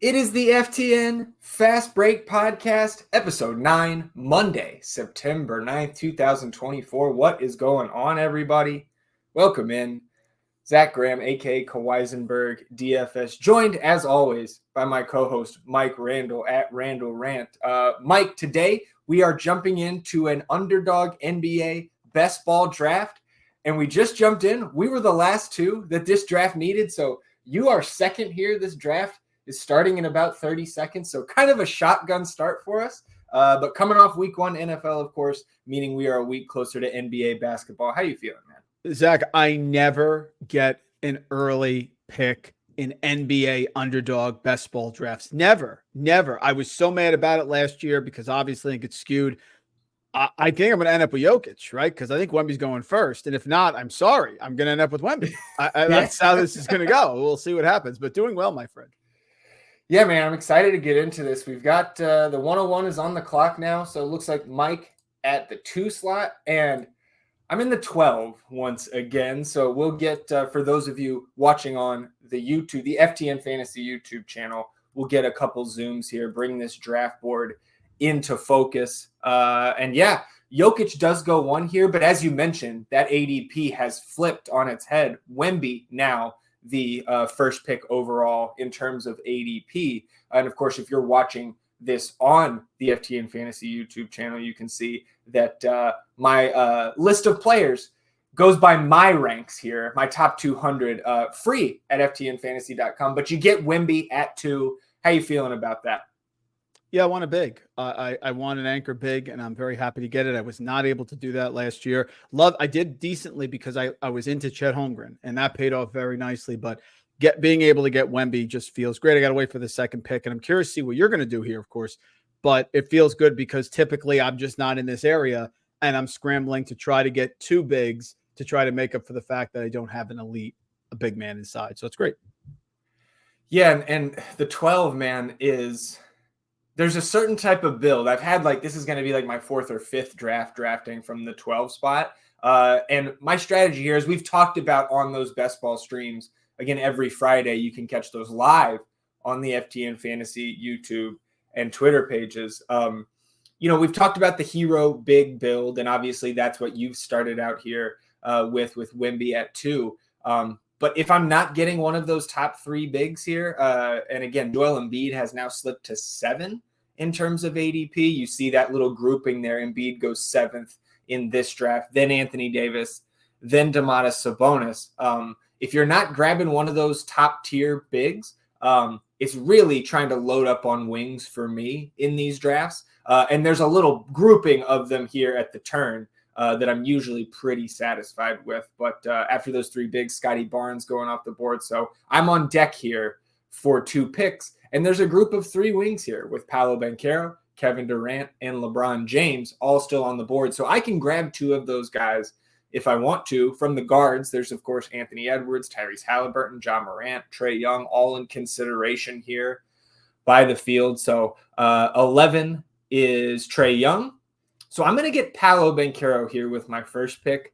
It is the FTN Fast Break Podcast, episode 9, Monday, September 9th, 2024. What is going on, everybody? Welcome in. Zach Graham, a.k.a. Kawaisenberg, DFS, joined, as always, by my co-host, Mike Randall, at Randall Rant. Mike, today we are jumping into an Underdog NBA best ball draft, and we just jumped in. We were the last two that this draft needed, so you are second here. This draft is starting in about 30 seconds, so kind of a shotgun start for us. But coming off week 1 NFL, of course, meaning we are a week closer to NBA basketball. How you feeling, man? Zach, I never get an early pick in NBA underdog best ball drafts. Never. I was so mad about it last year because obviously it gets skewed. I think I'm going to end up with Jokic, right? Because I think Wemby's going first. And if not, I'm sorry. I'm going to end up with Wemby. That's how this is going to go. We'll see what happens. But doing well, my friend. Yeah, man, I'm excited to get into this. We've got the 101 is on the clock now. So it looks like Mike at the 2 slot. And I'm in the 12 once again. So we'll get, for those of you watching on the YouTube, the FTN Fantasy YouTube channel, we'll get a couple zooms here, bring this draft board into focus. And yeah, Jokic does go 1 here. But as you mentioned, that ADP has flipped on its head. Wemby now the first pick overall in terms of ADP. And of course, if you're watching this on the FTN Fantasy YouTube channel, you can see that my list of players goes by my ranks here, my top 200, free at ftnfantasy.com. But you get Wemby at 2. How you feeling about that? Yeah, I want a big. I want an anchor big, and I'm very happy to get it. I was not able to do that last year. I did decently because I was into Chet Holmgren, and that paid off very nicely. But being able to get Wemby just feels great. I got to wait for the second pick, and I'm curious to see what you're going to do here, of course. But it feels good because typically I'm just not in this area, and I'm scrambling to try to get 2 bigs to try to make up for the fact that I don't have a big man inside. So it's great. Yeah, and the 12, man, is – there's a certain type of build. I've had this is going to be like my 4th or 5th drafting from the 12 spot. And my strategy here is we've talked about on those best ball streams. Again, every Friday, you can catch those live on the FTN Fantasy YouTube and Twitter pages. We've talked about the hero big build, and obviously that's what you've started out here with Wemby at 2. But if I'm not getting one of those top 3 bigs here, and again, Joel Embiid has now slipped to 7 in terms of ADP. You see that little grouping there. Embiid goes 7th in this draft, then Anthony Davis, then Domantas Sabonis. If you're not grabbing one of those top tier bigs, it's really trying to load up on wings for me in these drafts. And there's a little grouping of them here at the turn. That I'm usually pretty satisfied with. But after those 3 bigs, Scotty Barnes going off the board. So I'm on deck here for 2 picks. And there's a group of 3 wings here with Paolo Banchero, Kevin Durant, and LeBron James all still on the board. So I can grab 2 of those guys if I want to. From the guards, there's, of course, Anthony Edwards, Tyrese Halliburton, John Morant, Trae Young, all in consideration here by the field. So 11 is Trae Young. So I'm going to get Paolo Banchero here with my first pick.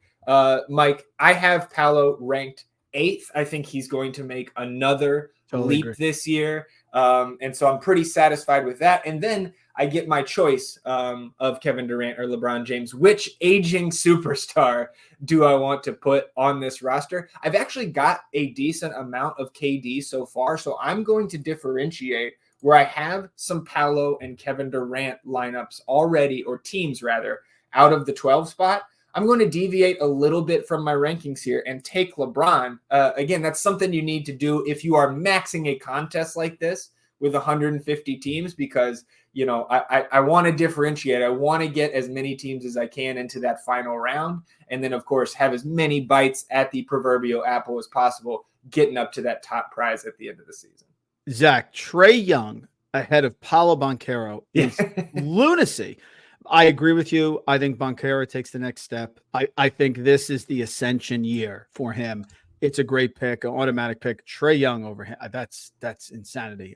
Mike, I have Paolo ranked 8th. I think he's going to make another leap this year. And so I'm pretty satisfied with that. And then I get my choice of Kevin Durant or LeBron James. Which aging superstar do I want to put on this roster? I've actually got a decent amount of KD so far. So I'm going to differentiate where I have some Paolo and Kevin Durant lineups already, or teams rather, out of the 12 spot. I'm going to deviate a little bit from my rankings here and take LeBron. Again, that's something you need to do if you are maxing a contest like this with 150 teams, because, I want to differentiate. I want to get as many teams as I can into that final round. And then, of course, have as many bites at the proverbial apple as possible, getting up to that top prize at the end of the season. Zach, Trae Young ahead of Paolo Banchero is lunacy. I agree with you. I think Banchero takes the next step. I think this is the ascension year for him. It's a great pick, an automatic pick. Trae Young over him. That's insanity.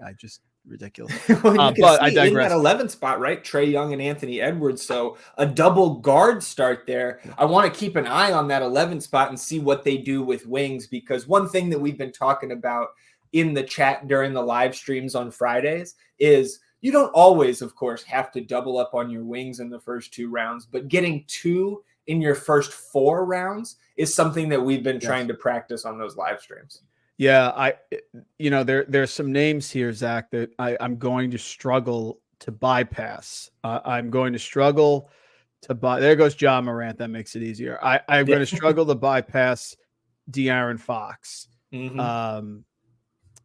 Ridiculous. Well, but I digress. In that 11th spot, right? Trae Young and Anthony Edwards. So a double guard start there. I want to keep an eye on that 11th spot and see what they do with wings, because one thing that we've been talking about in the chat during the live streams on Fridays is you don't always, of course, have to double up on your wings in the first 2 rounds, but getting 2 in your first 4 rounds is something that we've been trying to practice on those live streams. Yeah, there's some names here, Zach, that I'm going to struggle to bypass. I'm going to struggle to buy. There goes John Morant. That makes it easier. I'm going to struggle to bypass De'Aaron Fox.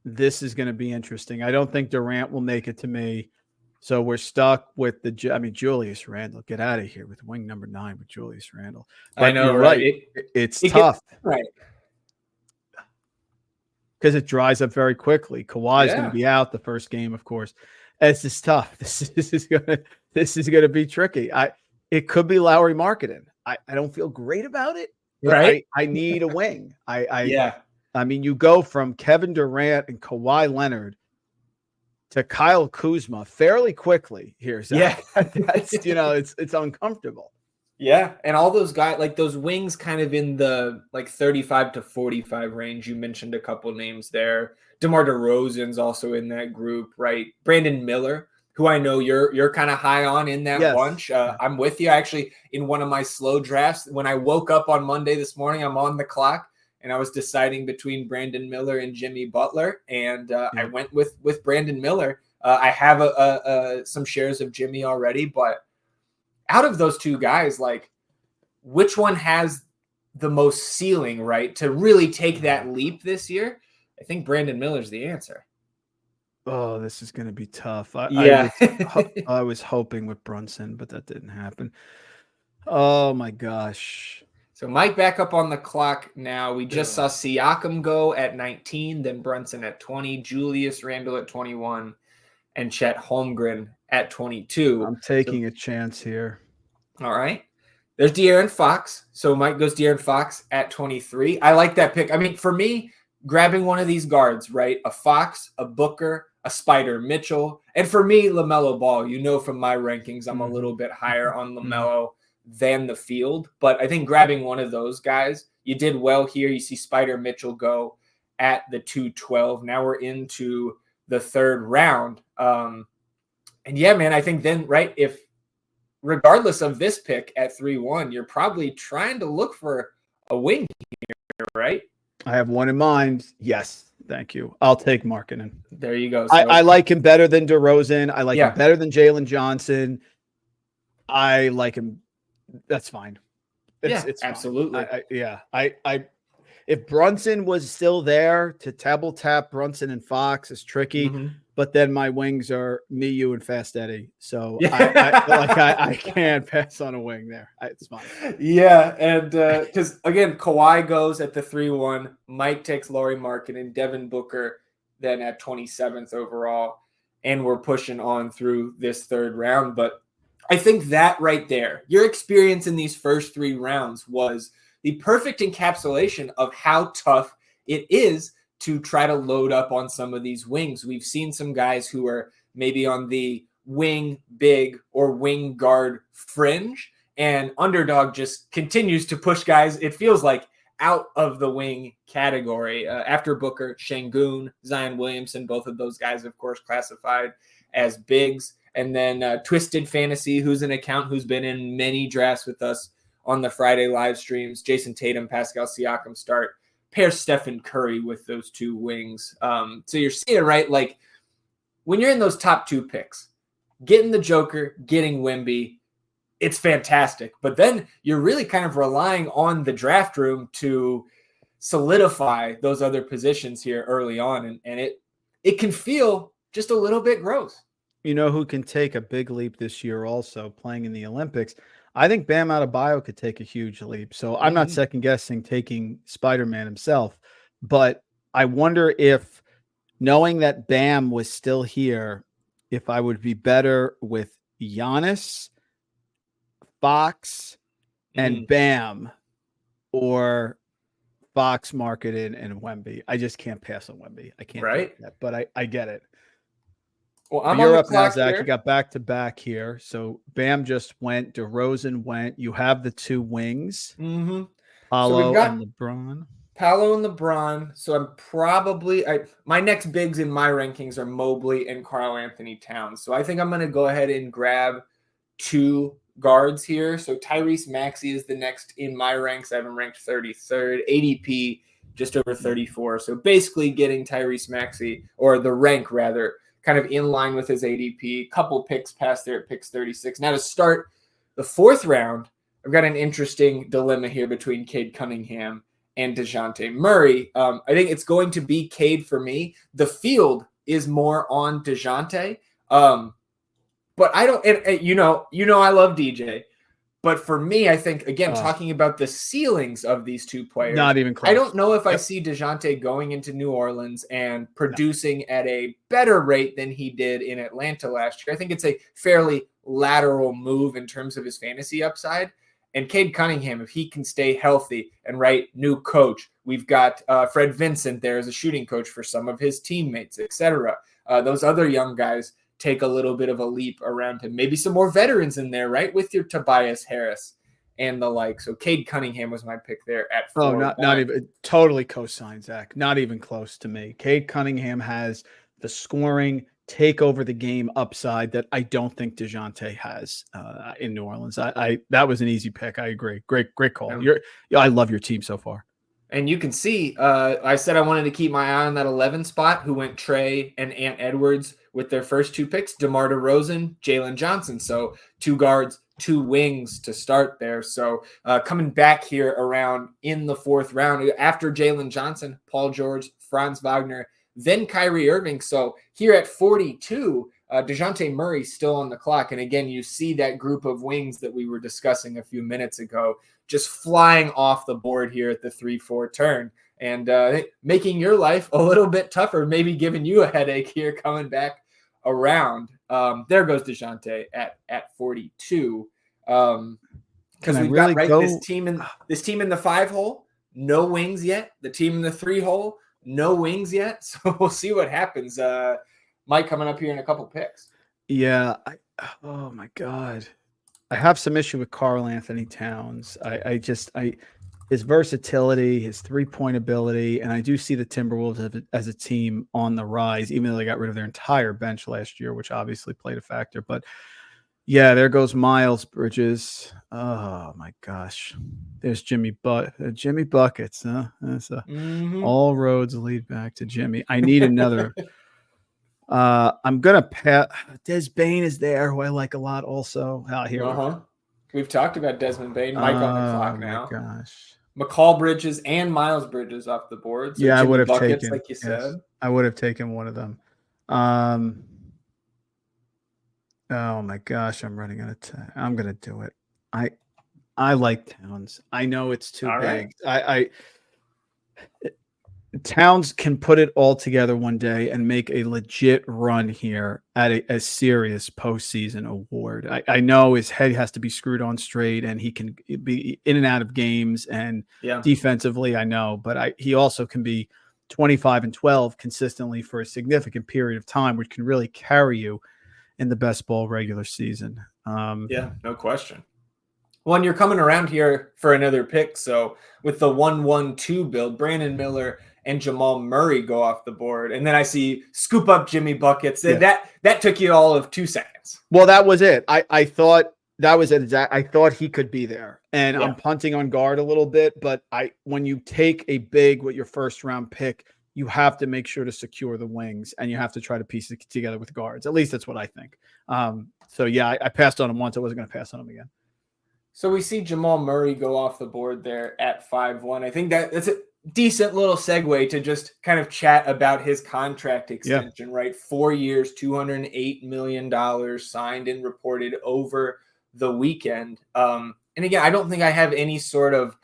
This is going to be interesting. I don't think Durant will make it to me. So we're stuck with Julius Randle. Get out of here with wing number 9 with Julius Randle. But I know, you're right. It's tough. Right. Because it dries up very quickly. Kawhi is going to be out the first game, of course. It's just tough. This is gonna be tricky. It could be Lowry Markkanen. I don't feel great about it. Right. I need a wing. I mean, you go from Kevin Durant and Kawhi Leonard to Kyle Kuzma fairly quickly here. Zach. Yeah, that's it's uncomfortable. Yeah, and all those guys, like those wings kind of in the like 35 to 45 range. You mentioned a couple names there. DeMar DeRozan's also in that group, right? Brandon Miller, who I know you're kind of high on in that bunch. I'm with you. Actually, in one of my slow drafts, when I woke up on Monday this morning, I'm on the clock, and I was deciding between Brandon Miller and Jimmy Butler, and I went with Brandon Miller. I have some shares of Jimmy already, but out of those 2 guys, like which one has the most ceiling, right, to really take that leap this year? I think Brandon Miller's the answer. Oh, this is going to be tough. I was hoping with Brunson, but that didn't happen. Oh my gosh. So Mike back up on the clock now. We just saw Siakam go at 19, then Brunson at 20, Julius Randle at 21, and Chet Holmgren at 22. I'm taking a chance here. All right. There's De'Aaron Fox. So Mike goes De'Aaron Fox at 23. I like that pick. I mean, for me, grabbing one of these guards, right? A Fox, a Booker, a Spider Mitchell. And for me, LaMelo Ball, from my rankings, I'm a little bit higher on LaMelo than the field. But I think grabbing one of those guys, you did well here. You see Spider Mitchell go at the 212. Now we're into the 3rd round. And yeah, man, I think then, right, if regardless of this pick at 3-1, you're probably trying to look for a wing here, right? I have one in mind. Yes. Thank you. I'll take Markkanen. There you go. So, I like him better than DeRozan. I like him better than Jalen Johnson. I like him. That's fine. It's absolutely. If Brunson was still there to tap Brunson and Fox is tricky, but then my wings are me, you, and Fast Eddie. So I can't pass on a wing there. It's fine. Yeah, and because again, Kawhi goes at the 3-1. Mike takes Lauri Markkanen, Devin Booker then at 27th overall, and we're pushing on through this 3rd round. But I think that right there, your experience in these first 3 rounds was the perfect encapsulation of how tough it is to try to load up on some of these wings. We've seen some guys who are maybe on the wing big or wing guard fringe, and Underdog just continues to push guys, it feels like, out of the wing category. After Booker, Şengün, Zion Williamson, both of those guys, of course, classified as bigs. And then Twisted Fantasy, who's an account who's been in many drafts with us on the Friday live streams. Jason Tatum, Pascal Siakam start. Pair Stephen Curry with those 2 wings. So you're seeing, right, like when you're in those top 2 picks, getting the Joker, getting Wemby, it's fantastic. But then you're really kind of relying on the draft room to solidify those other positions here early on. And it can feel just a little bit gross. You know who can take a big leap this year also playing in the Olympics? I think Bam Adebayo could take a huge leap. So I'm not second guessing taking Spider-Man himself, but I wonder if knowing that Bam was still here, if I would be better with Giannis, Fox, and Bam, or Fox, Markkanen, and Wemby. I just can't pass on Wemby. I can't do that, but I get it. Well, I'm You're on the up now, clock Zach. here. You got back to back here. So Bam just went. DeRozan went. You have the 2 wings. So Paulo we've got and LeBron. Paolo and LeBron. So I'm probably my next bigs in my rankings are Mobley and Karl Anthony Towns. So I think I'm going to go ahead and grab 2 guards here. So Tyrese Maxey is the next in my ranks. I have him ranked 33rd, ADP just over 34. So basically getting Tyrese Maxey, or the rank rather, kind of in line with his ADP. Couple picks past there at picks 36. Now to start the 4th round, I've got an interesting dilemma here between Cade Cunningham and DeJounte Murray. I think it's going to be Cade for me. The field is more on DeJounte. But I don't, and you know, I love DJ. But for me, I think, again, talking about the ceilings of these two players, not even close. I don't know if I see DeJounte going into New Orleans and producing at a better rate than he did in Atlanta last year. I think it's a fairly lateral move in terms of his fantasy upside. And Cade Cunningham, if he can stay healthy and new coach, we've got Fred Vincent there as a shooting coach for some of his teammates, etc. Those other young guys take a little bit of a leap around him. Maybe some more veterans in there, right? With your Tobias Harris and the like. So Cade Cunningham was my pick there at 4. Oh, not even totally co-signed, Zach. Not even close to me. Cade Cunningham has the scoring, take over the game upside that I don't think DeJounte has in New Orleans. That was an easy pick. I agree. Great call. I love your team so far. And you can see, I said I wanted to keep my eye on that 11 spot, who went Trey and Ant Edwards with their first 2 picks, DeMar DeRozan, Jalen Johnson. So 2 guards, 2 wings to start there. So coming back here around in the 4th round, after Jalen Johnson, Paul George, Franz Wagner, then Kyrie Irving. So here at 42, DeJounte Murray still on the clock. And again, you see that group of wings that we were discussing a few minutes ago just flying off the board here at the 3-4 turn and making your life a little bit tougher, maybe giving you a headache here coming back around. There goes DeJounte at 42. Because we've got this team in the 5 hole, no wings yet. The team in the 3 hole, no wings yet. So we'll see what happens. Mike coming up here in a couple picks. Yeah. Oh my God. I have some issue with Karl Anthony Towns. His versatility, his 3-point ability, and I do see the Timberwolves as a team on the rise, even though they got rid of their entire bench last year, which obviously played a factor. But yeah, there goes Miles Bridges. Oh my gosh, there's Jimmy Buckets. Huh? All roads lead back to Jimmy. I need another. I'm gonna pass. Des Bane is there, who I like a lot. Also, out here. We've talked about Desmond Bane. Mike on the clock now. Oh my gosh. McCall Bridges and Miles Bridges off the board. So yeah, I would have buckets, taken. like you said. I would have taken one of them. Oh my gosh, I'm running out of time. I'm gonna do it. I like Towns. I know it's too big. Right. Towns can put it all together one day and make a legit run here at a serious postseason award. I know his head has to be screwed on straight and he can be in and out of games and defensively, I know, but he also can be 25-12 consistently for a significant period of time, which can really carry you in the best ball regular season. Yeah, no question. Well, and you're coming around here for another pick. So with the 1-1-2 build, Brandon Miller and Jamal Murray go off the board. And then I see scoop up Jimmy Buckets. Yeah. That took you all of 2 seconds. Well, that was it. I thought that was it. I thought he could be there. And I'm punting on guard a little bit. But when you take a big with your first round pick, you have to make sure to secure the wings and you have to try to piece it together with guards. At least that's what I think. So, yeah, I passed on him once. I wasn't going to pass on him again. So we see Jamal Murray go off the board there at 5-1. I think that's a decent little segue to just kind of chat about his contract extension, right? 4 years, $208 million signed and reported over the weekend. And again, I don't think I have any sort of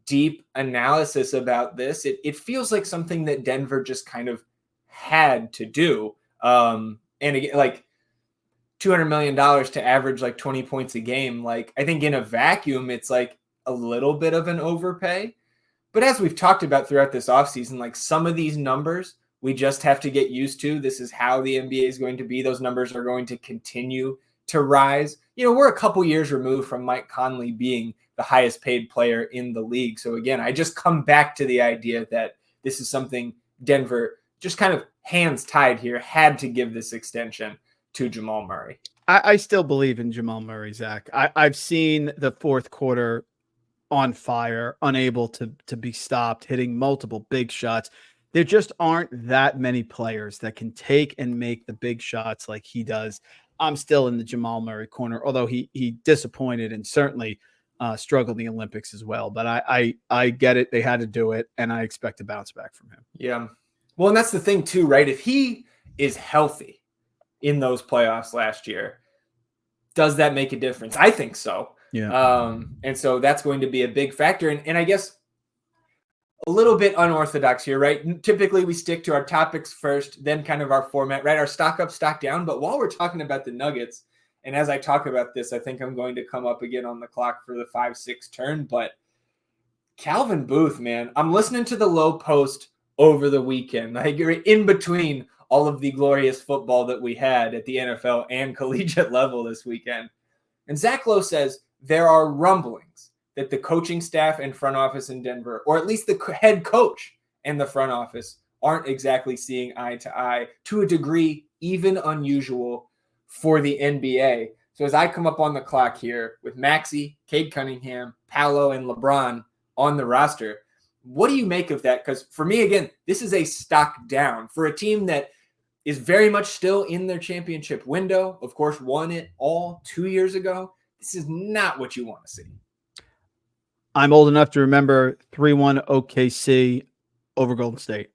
deep analysis about this. It feels like something that Denver just kind of had to do. And again, $200 million to average 20 points a game. I think in a vacuum, it's a little bit of an overpay. But as we've talked about throughout this offseason, some of these numbers we just have to get used to. This is how the NBA is going to be. Those numbers are going to continue to rise. We're a couple years removed from Mike Conley being the highest paid player in the league. So again, I just come back to the idea that this is something Denver, just kind of hands tied here, had to give this extension to Jamal Murray. I still believe in Jamal Murray, Zach. I've seen the fourth quarter on fire, unable to be stopped, hitting multiple big shots. There just aren't that many players that can take and make the big shots like he does. I'm still in the Jamal Murray corner, although he disappointed and certainly struggled in the Olympics as well. But I get it. They had to do it, and I expect a bounce back from him. Yeah. Well, and that's the thing too, right? If he is healthy in those playoffs last year, does that make a difference? I think so. Yeah. And so that's going to be a big factor. And I guess a little bit unorthodox here, right? Typically we stick to our topics first, then kind of our format, right? Our stock up, stock down. But while we're talking about the Nuggets, and as I talk about this, I think I'm going to come up again on the clock for the 5-6 turn. But Calvin Booth, man, I'm listening to the Low Post over the weekend. Like in between all of the glorious football that we had at the NFL and collegiate level this weekend. And Zach Lowe says there are rumblings that the coaching staff and front office in Denver, or at least the head coach and the front office, aren't exactly seeing eye to eye to a degree even unusual for the NBA. So as I come up on the clock here with Maxey, Cade Cunningham, Paolo, and LeBron on the roster, what do you make of that? Because for me, again, this is a stock down for a team that is very much still in their championship window. Of course, won it all 2 years ago. This is not what you want to see. I'm old enough to remember 3-1 OKC over Golden State.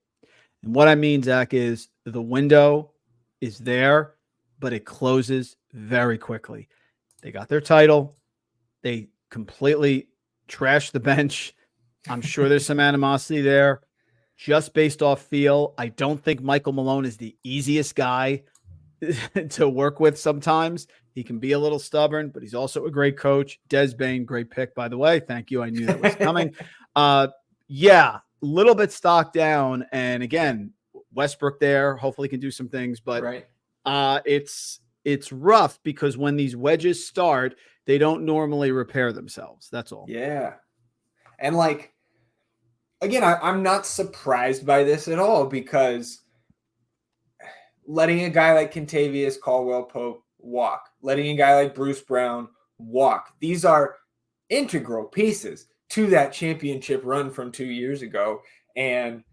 And what I mean, Zach, is the window is there, but it closes very quickly. They got their title. They completely trashed the bench. I'm sure there's some animosity there just based off feel. I don't think Michael Malone is the easiest guy to work with sometimes. He can be a little stubborn, but he's also a great coach. Des Bain, great pick, by the way. Thank you. I knew that was coming. Yeah, a little bit stock down. And again, Westbrook there, hopefully can do some things, but right. It's rough because when these wedges start, they don't normally repair themselves. That's all. Yeah. And like, again, I'm not surprised by this at all, because letting a guy like Kentavious Caldwell-Pope walk, letting a guy like Bruce Brown walk, these are integral pieces to that championship run from 2 years ago. And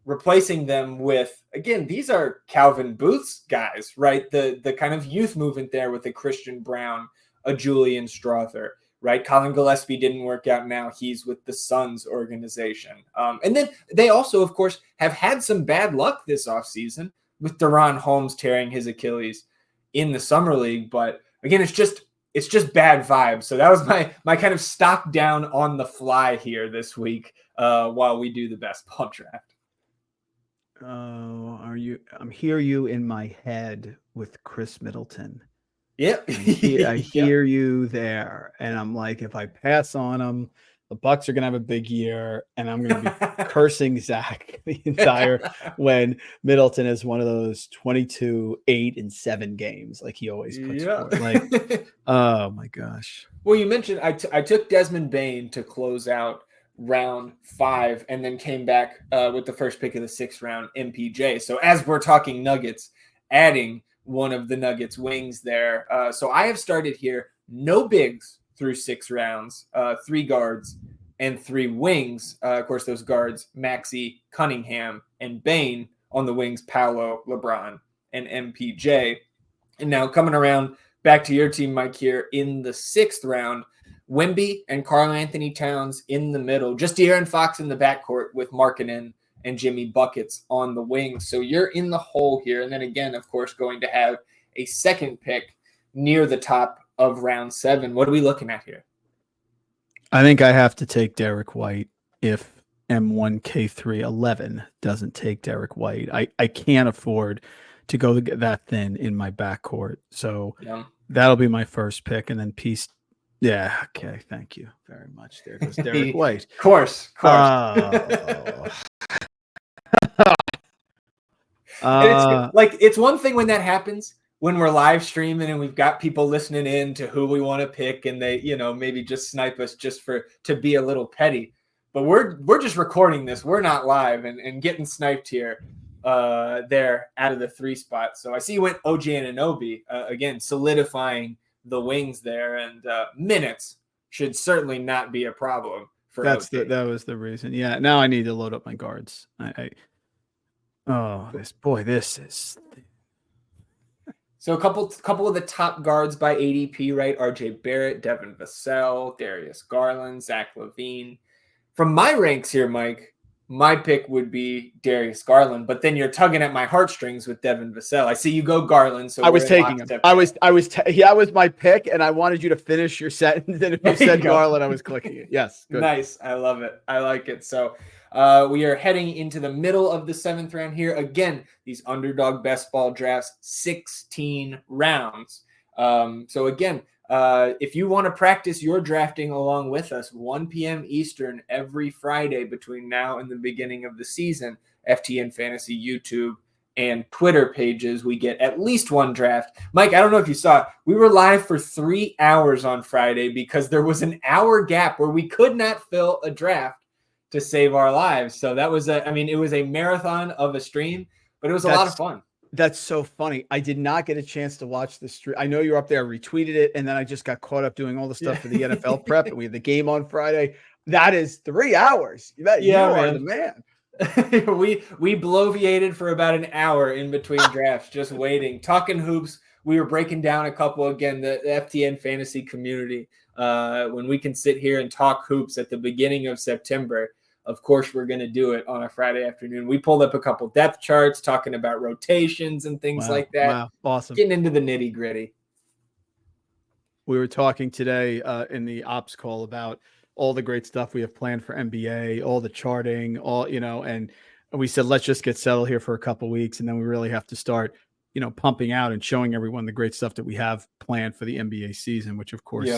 replacing them with, again, these are Calvin Booth's guys, right? The kind of youth movement there with a Christian Brown, a Julian Strother, right? Colin Gillespie didn't work out now. He's with the Suns organization. And then they also, of course, have had some bad luck this offseason with Deron Holmes tearing his Achilles in the summer league. But again, it's just bad vibes. So that was my kind of stock down on the fly here this week while we do the best ball draft. I'm hear you in my head with Chris Middleton. Yep. I hear you there. And I'm like, if I pass on him, the Bucks are going to have a big year, and I'm going to be cursing Zach the entire when Middleton is one of those 22, 8, and 7 games like he always puts forward. Like, oh my gosh. Well, you mentioned I took Desmond Bane to close out round 5 and then came back with the first pick of the 6th round, MPJ. So as we're talking Nuggets, adding one of the Nuggets wings there. So I have started here, no bigs through 6 rounds, 3 guards and 3 wings. Of course, those guards, Maxey, Cunningham, and Bane. On the wings, Paolo, LeBron, and MPJ. And now coming around back to your team, Mike, here in the 6th round, Wemby and Karl Anthony Towns in the middle, just De'Aaron Fox in the backcourt with Markkanen and Jimmy Buckets on the wings. So you're in the hole here. And then again, of course, going to have a second pick near the top of round 7. What are we looking at here? I think I have to take Derek White if M1K311 doesn't take Derek White. I can't afford to go that thin in my backcourt. So that'll be my first pick. And then piece. Yeah. Okay. Thank you very much. There goes Derek White. Of course. It's one thing when that happens, when we're live streaming and we've got people listening in to who we want to pick, and they, maybe just snipe us just to be a little petty. But we're just recording this. We're not live and getting sniped here there out of the 3 spot. So I see you went OG Anunoby, again, solidifying the wings there, and minutes should certainly not be a problem for that was the reason. Yeah. Now I need to load up my guards. This is. So a couple of the top guards by ADP, right? RJ Barrett, Devin Vassell, Darius Garland, Zach LaVine. From my ranks here, Mike, my pick would be Darius Garland, but then you're tugging at my heartstrings with Devin Vassell. I see you go Garland, so I was taking him. I was my pick, and I wanted you to finish your sentence. And if you said Garland, I was clicking it. Yes, good. Nice. I love it. I like it. So we are heading into the middle of the 7th round here. Again, these Underdog best ball drafts, 16 rounds. So again, if you want to practice your drafting along with us, 1 p.m. Eastern every Friday between now and the beginning of the season, FTN Fantasy YouTube and Twitter pages, we get at least one draft. Mike, I don't know if you saw, we were live for 3 hours on Friday because there was an hour gap where we could not fill a draft to save our lives. So that was it was a marathon of a stream, but it was a lot of fun. That's so funny. I did not get a chance to watch the stream. I know you're up there, I retweeted it, and then I just got caught up doing all the stuff for the NFL prep, and we had the game on Friday. That is 3 hours. You are the man. we bloviated for about an hour in between drafts, just waiting, talking hoops. We were breaking down a couple, again, the FTN fantasy community. When we can sit here and talk hoops at the beginning of September, of course, we're going to do it on a Friday afternoon. We pulled up a couple depth charts, talking about rotations and things like that. Wow, awesome. Getting into the nitty gritty. We were talking today in the ops call about all the great stuff we have planned for NBA, all the charting, and we said, let's just get settled here for a couple weeks. And then we really have to start, pumping out and showing everyone the great stuff that we have planned for the NBA season, which of course,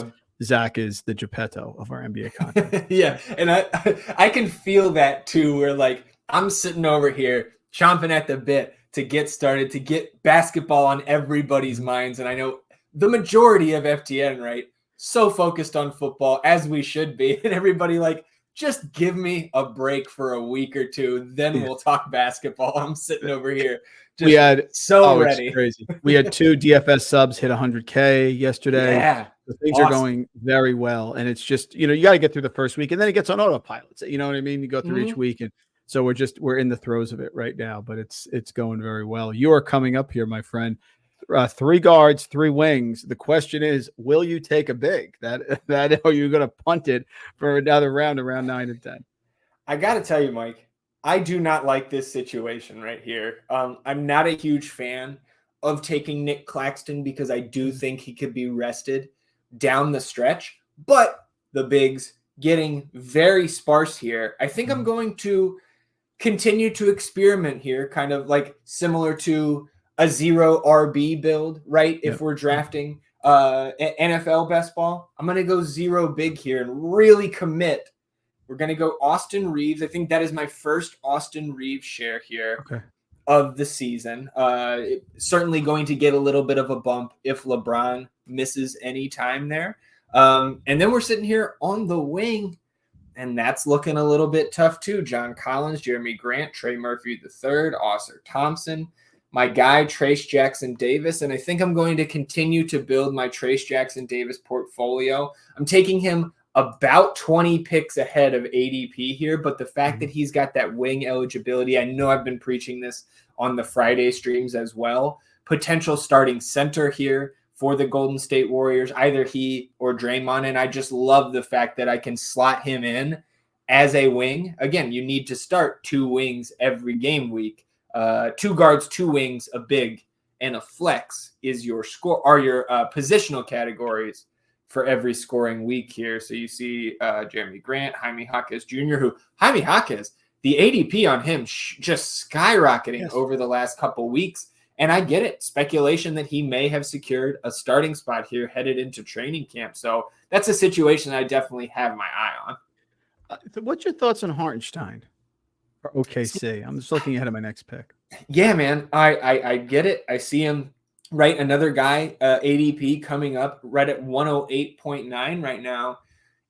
Zach is the Geppetto of our NBA content. Yeah. And I can feel that too, where like I'm sitting over here chomping at the bit to get started, to get basketball on everybody's minds. And I know the majority of FTN, right, so focused on football, as we should be. And everybody like, just give me a break for a week or two, then we'll talk basketball. I'm sitting over here just ready. It's crazy. We had 2 DFS subs hit 100K yesterday. Yeah. So things are going very well. And it's just, you got to get through the first week, and then it gets on autopilot. You know what I mean? You go through each week. And so we're in the throes of it right now, but it's going very well. You are coming up here, my friend. 3 guards, 3 wings. The question is, will you take a big? That or are you going to punt it for another round around 9 and 10? I got to tell you, Mike, I do not like this situation right here. I'm not a huge fan of taking Nick Claxton because I do think he could be rested down the stretch, but the bigs getting very sparse here. I think I'm going to continue to experiment here, kind of like similar to a 0 RB build, right? If we're drafting NFL best ball, I'm going to go 0 big here and really commit. We're going to go Austin Reeves. I think that is my first Austin Reeves share here of the season. Certainly going to get a little bit of a bump if LeBron misses any time there. And then we're sitting here on the wing, and that's looking a little bit tough too. John Collins, Jeremy Grant, Trey Murphy III, Oscar Thompson, my guy, Trace Jackson Davis. And I think I'm going to continue to build my Trace Jackson Davis portfolio. I'm taking him about 20 picks ahead of ADP here, but the fact that he's got that wing eligibility, I know I've been preaching this on the Friday streams as well. Potential starting center here for the Golden State Warriors, either he or Draymond. And I just love the fact that I can slot him in as a wing. Again, you need to start 2 wings every game week. 2 guards, 2 wings, a big, and a flex is your positional categories for every scoring week here. So you see Jeremy Grant, Jaime Jaquez Jr., who Jaime Jaquez, the ADP on him just skyrocketing over the last couple weeks. And I get it. Speculation that he may have secured a starting spot here headed into training camp. So that's a situation I definitely have my eye on. What's your thoughts on Hartenstein for OKC? I'm just looking ahead of my next pick. Yeah, man. I get it. I see him right? Another guy, ADP coming up right at 108.9 right now.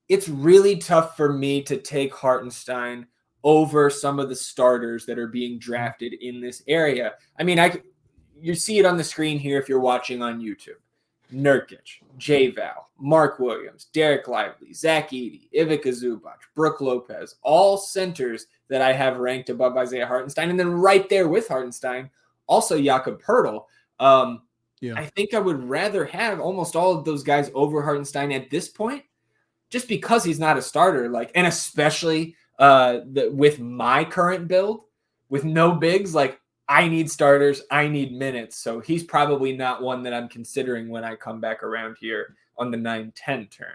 It's really tough for me to take Hartenstein over some of the starters that are being drafted in this area. I mean, you see it on the screen here if you're watching on YouTube. Nurkic, J-Val, Mark Williams, Derek Lively, Zach Edey, Ivica Zubac, Brooke Lopez, all centers that I have ranked above Isaiah Hartenstein. And then right there with Hartenstein, also Jakob Poeltl. I think I would rather have almost all of those guys over Hartenstein at this point, just because he's not a starter, like, and especially with my current build with no bigs, like I need starters, I need minutes. So he's probably not one that I'm considering when I come back around here on the 9-10 turn.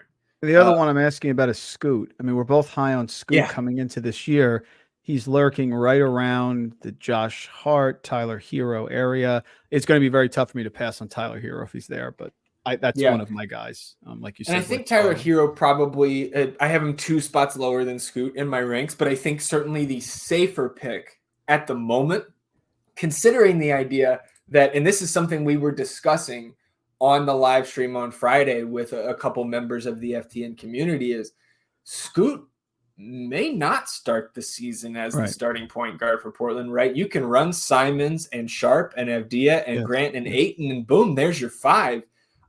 The other one I'm asking about is Scoot. I mean, we're both high on Scoot Yeah. coming into this year. He's lurking right around the Josh Hart, Tyler Hero area. It's going to be very tough for me to pass on Tyler Hero if he's there, but that's one of my guys. Like you said, and I think Tyler Hero probably, I have him 2 spots lower than Scoot in my ranks, but I think certainly the safer pick at the moment, considering the idea that, and this is something we were discussing on the live stream on Friday with a couple members of the FTN community, is Scoot may not start the season as the starting point guard for Portland, right? You can run Simons and Sharp and Avdia and Grant and Ayton, and boom, there's your 5.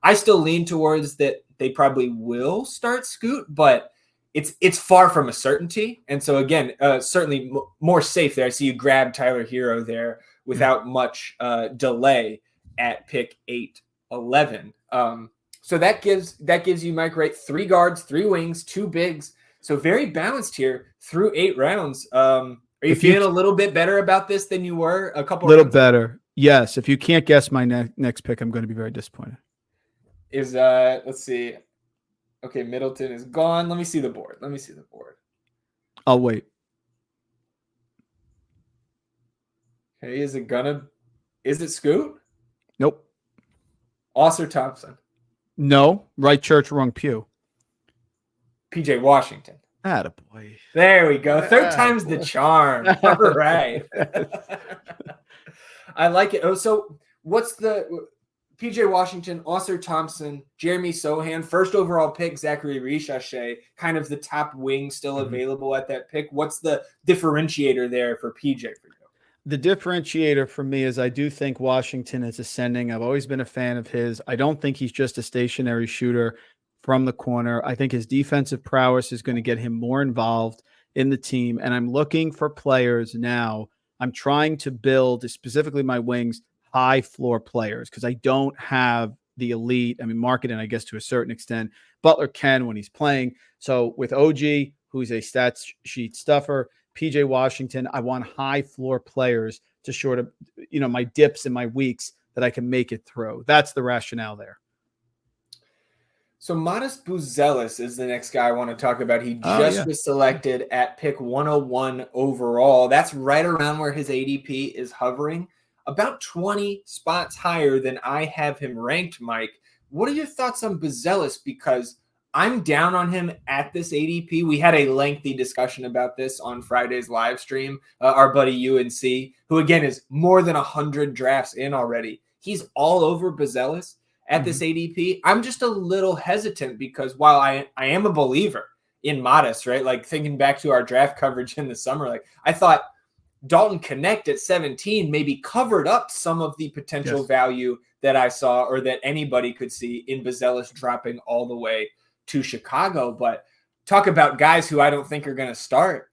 I still lean towards that they probably will start Scoot, but it's far from a certainty. And so again, certainly more safe there. I see you grab Tyler Hero there without much delay at pick 8-11. So that gives you, Mike, right? 3 guards, 3 wings, 2 bigs. So very balanced here through 8 rounds. Are you feeling a little bit better about this than you were a couple? Little better, yes. If you can't guess my next pick, I'm going to be very disappointed. Is let's see. Okay, Middleton is gone. Let me see the board. I'll wait. Okay, is it Scoot? Nope. Ausar Thompson. No, right church, wrong pew. PJ Washington. Attaboy. There we go. Third time's the charm. All right. I like it. Oh, so what's the PJ Washington, Ausar Thompson, Jeremy Sohan, first overall pick, Zachary Richache, kind of the top wing still available at that pick. What's the differentiator there for PJ for you? The differentiator for me is I do think Washington is ascending. I've always been a fan of his. I don't think he's just a stationary shooter from the corner. I think his defensive prowess is going to get him more involved in the team. And I'm looking for players now. I'm trying to build, specifically my wings, high floor players, because I don't have the elite. I mean, Marketing, I guess, to a certain extent. Butler can when he's playing. So with OG, who's a stats sheet stuffer, PJ Washington, I want high floor players to short of, my dips and my weeks that I can make it through. That's the rationale there. So Modest Buzelis is the next guy I want to talk about. He just was selected at pick 101 overall. That's right around where his ADP is hovering, about 20 spots higher than I have him ranked, Mike. What are your thoughts on Buzelis? Because I'm down on him at this ADP. We had a lengthy discussion about this on Friday's live stream. Our buddy UNC, who again is more than 100 drafts in already, he's all over Buzelis at this ADP. I'm just a little hesitant because while I am a believer in Modest, right? Like thinking back to our draft coverage in the summer, like I thought Dalton Connect at 17 maybe covered up some of the potential value that I saw or that anybody could see in Buzelis dropping all the way to Chicago. But talk about guys who I don't think are going to start.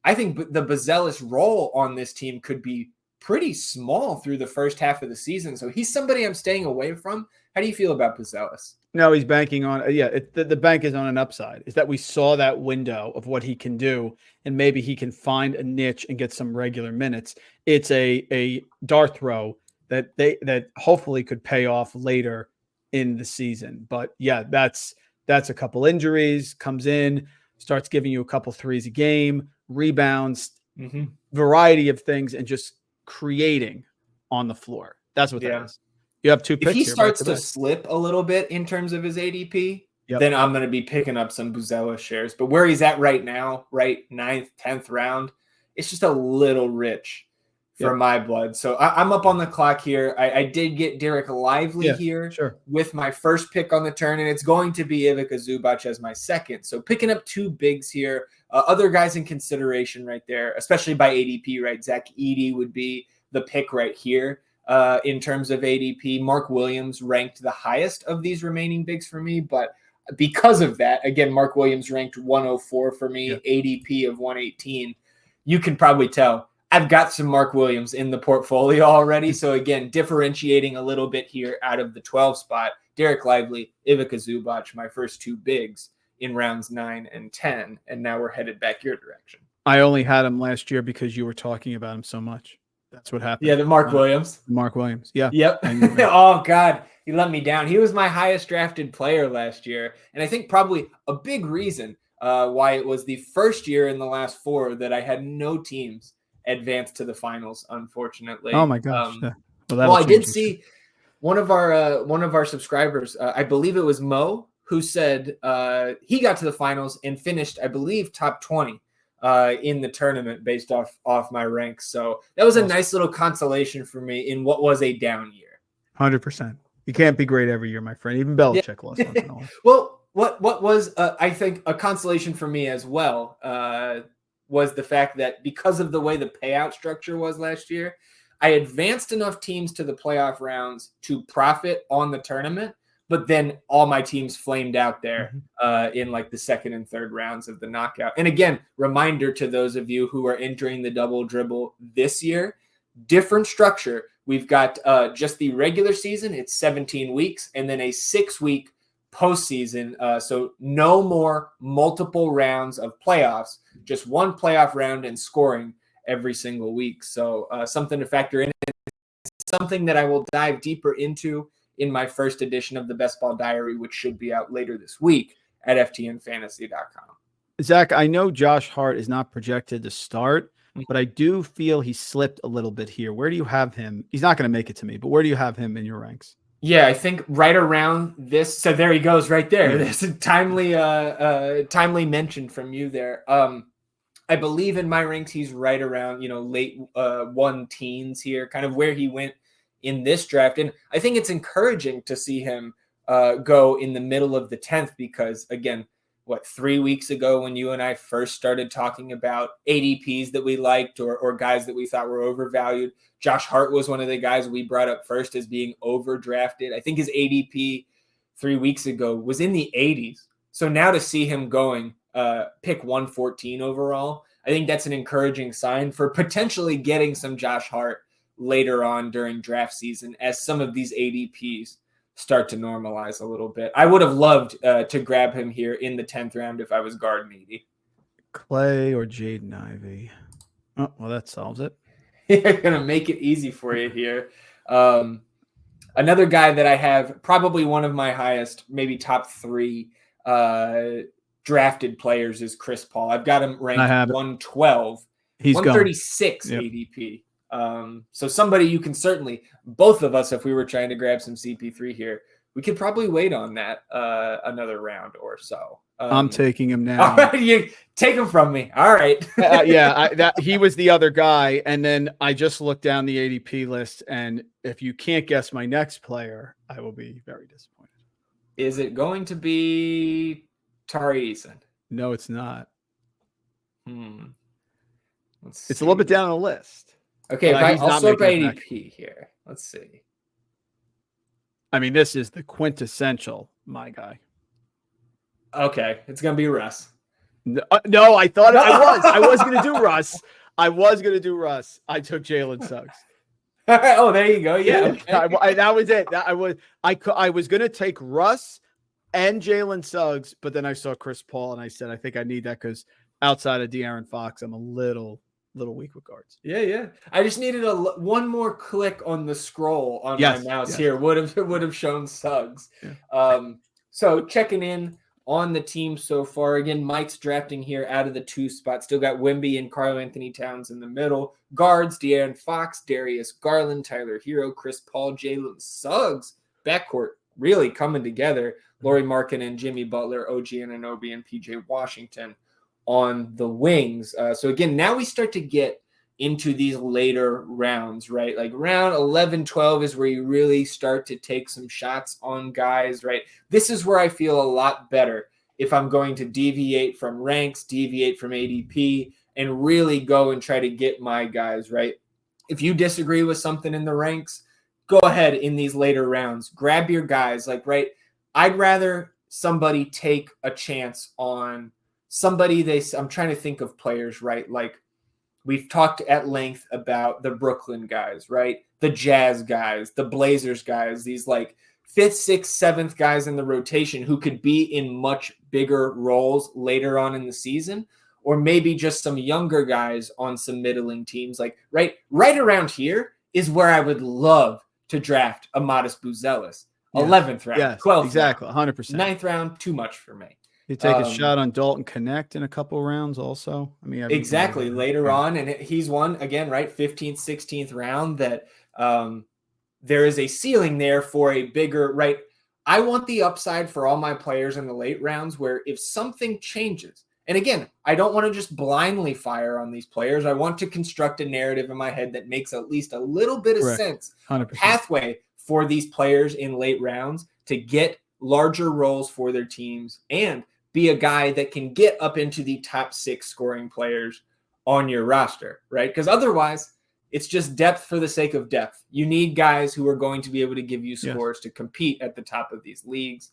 I think the Buzelis role on this team could be pretty small through the first half of the season. So he's somebody I'm staying away from. How do you feel about Buzelis? No, he's banking on, the bank is on an upside. Is that we saw that window of what he can do, and maybe he can find a niche and get some regular minutes. It's a dart throw that hopefully could pay off later in the season. But yeah, that's a couple injuries, comes in, starts giving you a couple threes a game, rebounds, variety of things, and just creating on the floor. That's what that is. You have 2 picks. If he starts to slip a little bit in terms of his ADP, then I'm going to be picking up some Buzelis shares. But where he's at right now, right, 9th, 10th round, it's just a little rich for my blood. So I'm up on the clock here. I did get Derek Lively here sure. with my first pick on the turn, and it's going to be Ivica Zubac as my second. So picking up two bigs here. Other guys in consideration right there, especially by ADP, right? Zach Edey would be the pick right here in terms of ADP. Mark Williams ranked the highest of these remaining bigs for me, but because of that, again, Mark Williams ranked 104 for me, ADP of 118. You can probably tell I've got some Mark Williams in the portfolio already. So again, differentiating a little bit here out of the 12 spot, Derek Lively, Ivica Zubac, my first two bigs in rounds 9 and 10. And now we're headed back your direction. I only had him last year because you were talking about him so much. That's what happened. Yeah, the Mark Williams. Mark Williams. Yeah. Yep. Oh, God. He let me down. He was my highest drafted player last year. And I think probably a big reason why it was the first year in the last 4 that I had no teams advance to the finals, unfortunately. Oh, my gosh. Well, I did see one of our subscribers, I believe it was Mo, who said he got to the finals and finished, I believe, top 20 in the tournament based off my ranks. So that was a nice little consolation for me in what was a down year. 100%. You can't be great every year, my friend. Even Belichick lost once in a while. Well, what was I think a consolation for me as well was the fact that because of the way the payout structure was last year, I advanced enough teams to the playoff rounds to profit on the tournament, but then all my teams flamed out there in like the second and third rounds of the knockout. And again, reminder to those of you who are entering the double dribble this year, different structure. We've got just the regular season. It's 17 weeks and then a 6-week postseason. So no more multiple rounds of playoffs, just one playoff round and scoring every single week. So something to factor in. Something that I will dive deeper into in my first edition of the Best Ball Diary, which should be out later this week at ftnfantasy.com. Zach, I know Josh Hart is not projected to start, but I do feel he slipped a little bit here. Where do you have him? He's not going to make it to me, but where do you have him in your ranks? Yeah, I think right around this. So there he goes right there. Yeah. There's a timely mention from you there. I believe in my ranks, he's right around, late 1 teens here, kind of where he went in this draft. And I think it's encouraging to see him go in the middle of the 10th because, again, 3 weeks ago when you and I first started talking about ADPs that we liked or guys that we thought were overvalued, Josh Hart was one of the guys we brought up first as being overdrafted. I think his ADP 3 weeks ago was in the 80s. So now to see him going pick 114 overall, I think that's an encouraging sign for potentially getting some Josh Hart later on during draft season as some of these ADPs start to normalize a little bit. I would have loved to grab him here in the 10th round if I was guard needy. Clay or Jaden Ivey. Oh, well, that solves it. You're going to make it easy for you here. Another guy that I have, probably one of my highest, maybe top 3 drafted players is Chris Paul. I've got him ranked 112. He's 136 ADP. So somebody you can certainly, both of us, if we were trying to grab some CP3 here, we could probably wait on that another round or so. I'm taking him now. All right, you take him from me. All right. He was the other guy. And then I just looked down the ADP list. And if you can't guess my next player, I will be very disappointed. Is it going to be Tari Eason? No, it's not. It's a little bit down on the list. Okay, I'll sort by ADP here. Let's see. I mean, this is the quintessential my guy. Okay, it's gonna be Russ. No, I thought I was gonna do Russ. I took Jalen Suggs. Oh, there you go. Yeah, okay. That was it. I was gonna take Russ and Jalen Suggs, but then I saw Chris Paul and I said I think I need that because outside of De'Aaron Fox, I'm a little weak with guards. Yeah. I just needed one more click on the scroll on my mouse here. Would have shown Suggs. Yeah. So checking in on the team so far. Again, Mike's drafting here out of the 2 spot. Still got Wemby and Karl-Anthony Towns in the middle. Guards, De'Aaron Fox, Darius Garland, Tyler Hero, Chris Paul, Jalen Suggs. Backcourt really coming together. Lauri Markkanen, Jimmy Butler, OG Anunoby, and PJ Washington on the wings. So again, now we start to get into these later rounds, right? Like round 11, 12 is where you really start to take some shots on guys, right? This is where I feel a lot better if I'm going to deviate from ranks, deviate from ADP, and really go and try to get my guys, right? If you disagree with something in the ranks, go ahead in these later rounds. Grab your guys. Like, right, I'd rather somebody take a chance on somebody I'm trying to think of players, right? Like, we've talked at length about the Brooklyn guys, right? The Jazz guys, the Blazers guys, these like fifth, sixth, seventh guys in the rotation who could be in much bigger roles later on in the season, or maybe just some younger guys on some middling teams. Like right around here is where I would love to draft a Modest Buzelis. 11th round, yes, 12th exactly, round, 100%. 9th round, too much for me. You take a shot on Dalton Connect in a couple rounds also. I mean, exactly later on, and he's one again, right? 15th, 16th round that there is a ceiling there for a bigger, right? I want the upside for all my players in the late rounds where if something changes, and again, I don't want to just blindly fire on these players. I want to construct a narrative in my head that makes at least a little bit of sense, 100%. a pathway for these players in late rounds to get larger roles for their teams and be a guy that can get up into the top 6 scoring players on your roster, right? Because otherwise, it's just depth for the sake of depth. You need guys who are going to be able to give you scores to compete at the top of these leagues.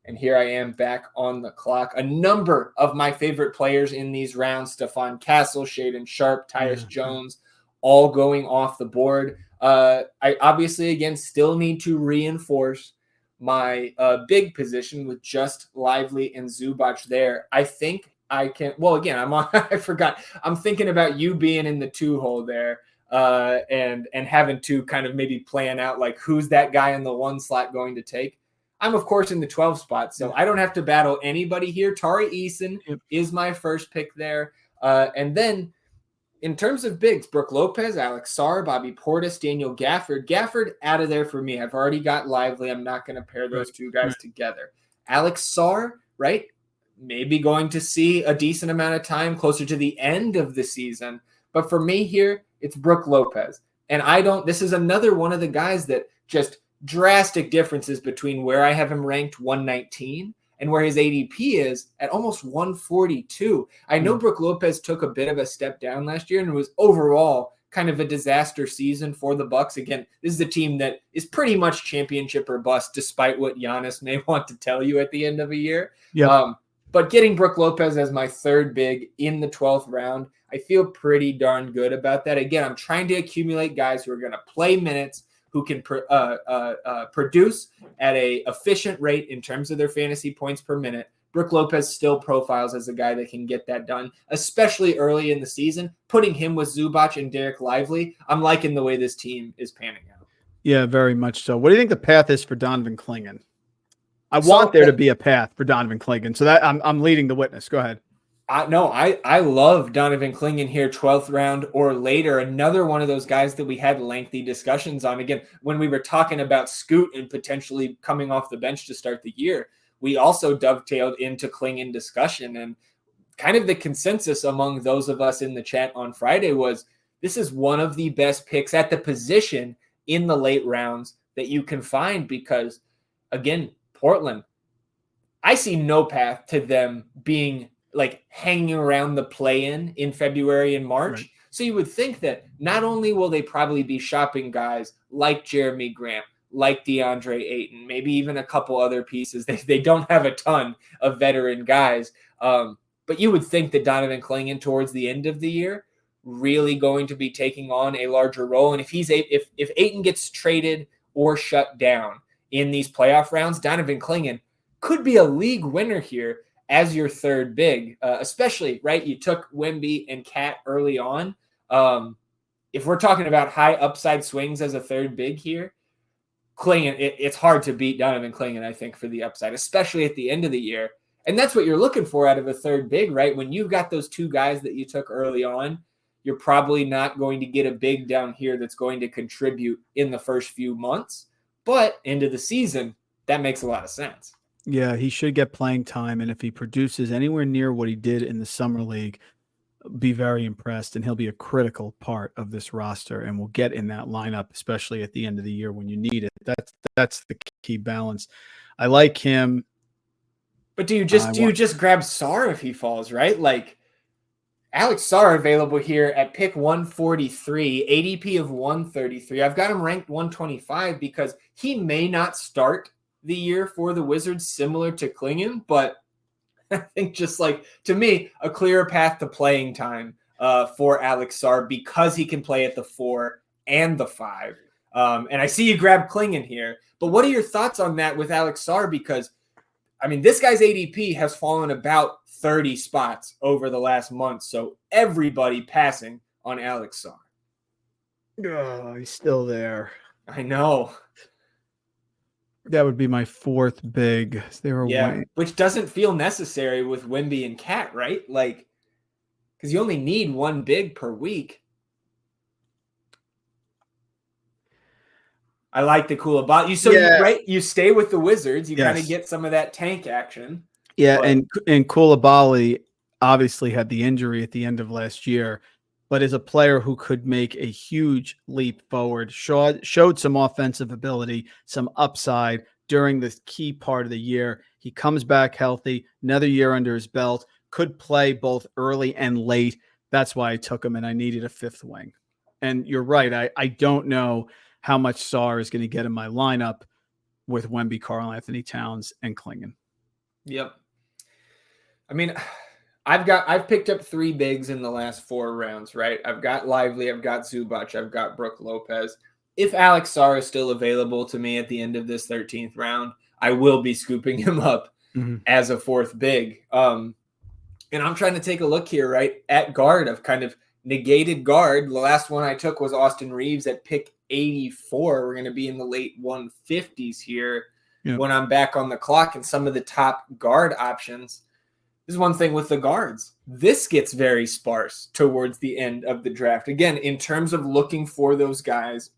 And here I am back on the clock. A number of my favorite players in these rounds, Stephon Castle, Shaden Sharp, Tyus Jones, all going off the board. I obviously, again, still need to reinforce my big position with just Lively and Zubac there. I think I can. Well, again, I'm on. I forgot. I'm thinking about you being in the 2 hole there, and having to kind of maybe plan out like who's that guy in the 1 slot going to take. I'm of course in the 12 spot, so I don't have to battle anybody here. Tari Eason is my first pick there, and then. In terms of bigs, Brooke Lopez, Alex Sarr, Bobby Portis, Daniel Gafford. Gafford out of there for me. I've already got Lively. I'm not going to pair those two guys together. Alex Sarr, right? Maybe going to see a decent amount of time closer to the end of the season. But for me here, it's Brooke Lopez. And this is another one of the guys that just drastic differences between where I have him ranked 119 and where his ADP is at almost 142. I know Brooke Lopez took a bit of a step down last year and was overall kind of a disaster season for the Bucks. Again, this is a team that is pretty much championship or bust, despite what Giannis may want to tell you at the end of a year. But getting Brooke Lopez as my 3rd big in the 12th round, I feel pretty darn good about that. Again, I'm trying to accumulate guys who are going to play minutes, who can produce at a efficient rate in terms of their fantasy points per minute. Brooke Lopez still profiles as a guy that can get that done, especially early in the season. Putting him with Zubac and Derek Lively, I'm liking the way this team is panning out. Yeah, very much so. What do you think the path is for Donovan Clingan? I want there to be a path for Donovan Clingan, so that I'm leading the witness. Go ahead. I love Donovan Clingan here, 12th round or later. Another one of those guys that we had lengthy discussions on. Again, when we were talking about Scoot and potentially coming off the bench to start the year, we also dovetailed into Clingan discussion. And kind of the consensus among those of us in the chat on Friday was this is one of the best picks at the position in the late rounds that you can find because, again, Portland, I see no path to them being like hanging around the play-in in February and March. Right. So you would think that not only will they probably be shopping guys like Jeremy Grant, like DeAndre Ayton, maybe even a couple other pieces. They don't have a ton of veteran guys. But you would think that Donovan Clingan towards the end of the year really going to be taking on a larger role. And if Ayton gets traded or shut down in these playoff rounds, Donovan Clingan could be a league winner here as your 3rd big, especially, right? You took Wemby and Cat early on. If we're talking about high upside swings as a 3rd big here, Clingan, it's hard to beat Donovan Clingan, I think, for the upside, especially at the end of the year. And that's what you're looking for out of a 3rd big, right? When you've got those 2 guys that you took early on, you're probably not going to get a big down here that's going to contribute in the first few months. But into the season, that makes a lot of sense. Yeah, he should get playing time. And if he produces anywhere near what he did in the summer league, be very impressed, and he'll be a critical part of this roster and will get in that lineup, especially at the end of the year when you need it. That's the key balance. I like him. But do you just grab Sarr if he falls, right? Like Alex Sarr available here at pick 143, ADP of 133. I've got him ranked 125 because he may not start the year for the Wizards, similar to Klingon, but I think just like, to me, a clearer path to playing time for Alex Sarr because he can play at the 4 and the 5. And I see you grab Klingon here, but what are your thoughts on that with Alex Sarr? Because, I mean, this guy's ADP has fallen about 30 spots over the last month, so everybody passing on Alex Sarr. Oh, he's still there. I know. That would be my fourth big. Which doesn't feel necessary with Wemby and Cat, right? Like, because you only need one big per week. I like the Koulibaly. You stay with the Wizards. You kind of get some of that tank action. Yeah, and Koulibaly obviously had the injury at the end of last year, but is a player who could make a huge leap forward, showed some offensive ability, some upside during this key part of the year. He comes back healthy, another year under his belt, could play both early and late. That's why I took him, and I needed a fifth wing. And you're right. I don't know how much Sarr is going to get in my lineup with Wemby, Karl-Anthony Towns, and Klingon. Yep. I mean, I've picked up 3 bigs in the last 4 rounds, right? I've got Lively, I've got Zubac, I've got Brook Lopez. If Alex Sarr is still available to me at the end of this 13th round, I will be scooping him up as a 4th big. And I'm trying to take a look here, right? At guard, I've kind of negated guard. The last one I took was Austin Reeves at pick 84. We're going to be in the late 150s here when I'm back on the clock, and some of the top guard options. This is one thing with the guards. This gets very sparse towards the end of the draft. Again, in terms of looking for those guys